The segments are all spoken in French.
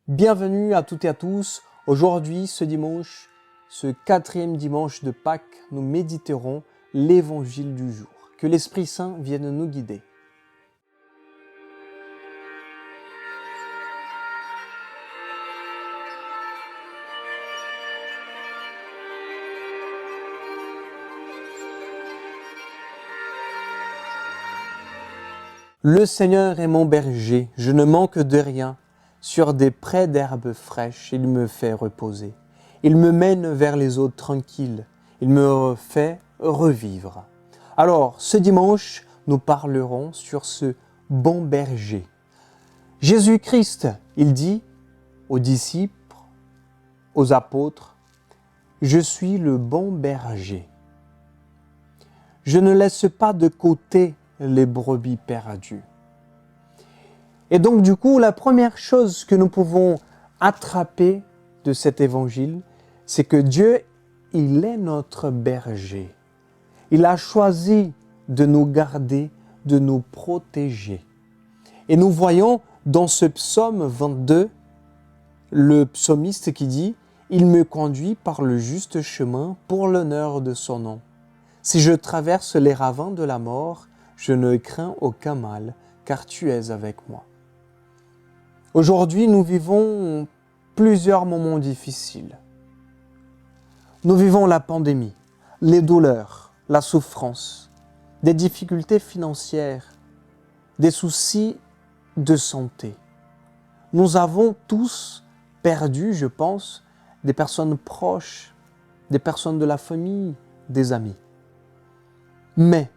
Bienvenue à toutes et à tous. Aujourd'hui, ce dimanche, ce 4e dimanche de Pâques, nous méditerons l'évangile du jour. Que l'Esprit Saint vienne nous guider. Le Seigneur est mon berger, je ne manque de rien. Sur des prés d'herbes fraîches, il me fait reposer. Il me mène vers les eaux tranquilles. Il me fait revivre. Alors, ce dimanche, nous parlerons sur ce bon berger. Jésus-Christ, il dit aux disciples, aux apôtres, « Je suis le bon berger. Je ne laisse pas de côté les brebis perdues. » Et donc du coup, la première chose que nous pouvons attraper de cet évangile, c'est que Dieu, il est notre berger. Il a choisi de nous garder, de nous protéger. Et nous voyons dans ce psaume 22, le psalmiste qui dit « Il me conduit par le juste chemin pour l'honneur de son nom. Si je traverse les ravins de la mort, je ne crains aucun mal, car tu es avec moi. » Aujourd'hui, nous vivons plusieurs moments difficiles. Nous vivons la pandémie, les douleurs, la souffrance, des difficultés financières, des soucis de santé. Nous avons tous perdu, je pense, des personnes proches, des personnes de la famille, des amis. Mais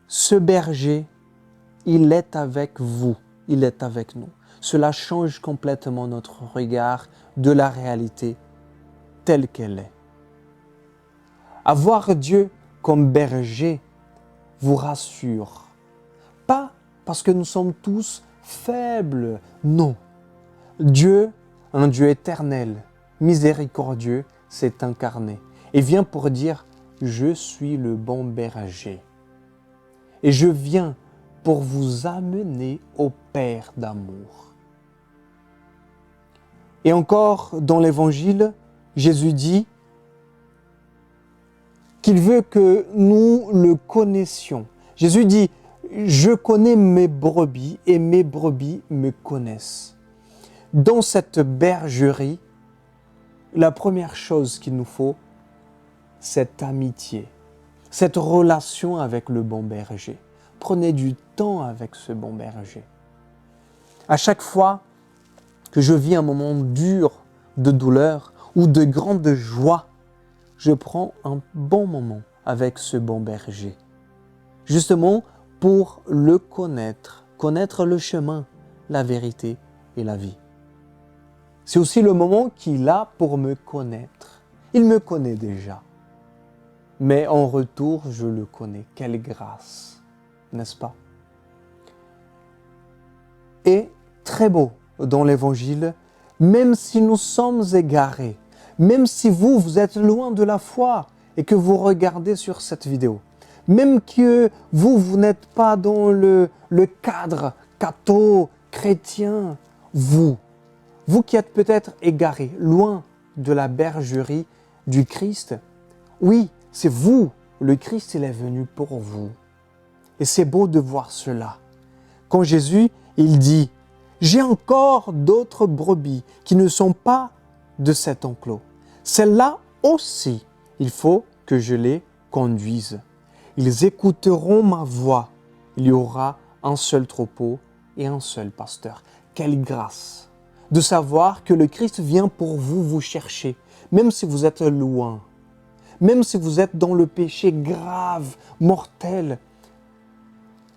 ce berger, il est avec vous, il est avec nous. Cela change complètement notre regard de la réalité telle qu'elle est. Avoir Dieu comme berger vous rassure. Pas parce que nous sommes tous faibles, non. Dieu, un Dieu éternel, miséricordieux, s'est incarné et vient pour dire « Je suis le bon berger. Et je viens pour vous amener au Père d'amour. » Et encore dans l'Évangile, Jésus dit qu'il veut que nous le connaissions. Jésus dit « Je connais mes brebis et mes brebis me connaissent. » Dans cette bergerie, la première chose qu'il nous faut, c'est amitié, cette relation avec le bon berger. Prenez du temps avec ce bon berger. À chaque fois que je vis un moment dur de douleur ou de grande joie, je prends un bon moment avec ce bon berger. Justement pour le connaître, connaître le chemin, la vérité et la vie. C'est aussi le moment qu'il a pour me connaître. Il me connaît déjà. Mais en retour, je le connais. Quelle grâce, n'est-ce pas? Et très beau dans l'Évangile, même si nous sommes égarés, même si vous êtes loin de la foi et que vous regardez sur cette vidéo, même que vous n'êtes pas dans le cadre catho-chrétien, vous qui êtes peut-être égarés, loin de la bergerie du Christ, oui, c'est vous, le Christ, il est venu pour vous. Et c'est beau de voir cela. Quand Jésus, il dit « J'ai encore d'autres brebis qui ne sont pas de cet enclos. Celles-là aussi, il faut que je les conduise. Ils écouteront ma voix. Il y aura un seul troupeau et un seul pasteur. » Quelle grâce de savoir que le Christ vient pour vous, vous chercher, même si vous êtes loin, même si vous êtes dans le péché grave, mortel.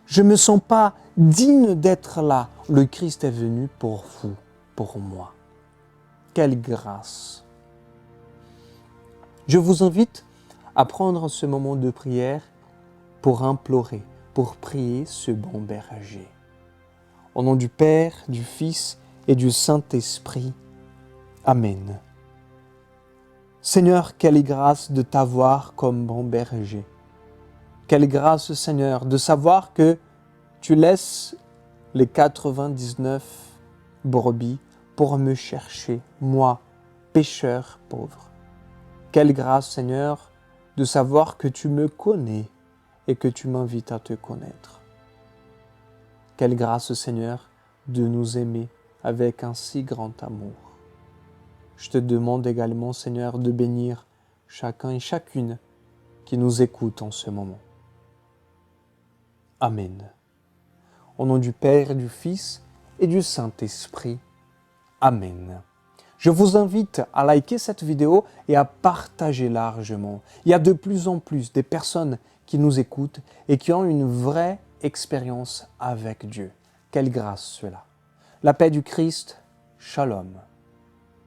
Je ne me sens pas digne d'être là. Le Christ est venu pour vous, pour moi. Quelle grâce! Je vous invite à prendre ce moment de prière pour implorer, pour prier ce bon berger. Au nom du Père, du Fils et du Saint-Esprit. Amen. Seigneur, quelle grâce de t'avoir comme bon berger. Quelle grâce, Seigneur, de savoir que tu laisses les 99 brebis pour me chercher, moi, pécheur pauvre. Quelle grâce, Seigneur, de savoir que tu me connais et que tu m'invites à te connaître. Quelle grâce, Seigneur, de nous aimer avec un si grand amour. Je te demande également, Seigneur, de bénir chacun et chacune qui nous écoute en ce moment. Amen. Au nom du Père, du Fils et du Saint-Esprit. Amen. Je vous invite à liker cette vidéo et à partager largement. Il y a de plus en plus des personnes qui nous écoutent et qui ont une vraie expérience avec Dieu. Quelle grâce cela. La paix du Christ, shalom.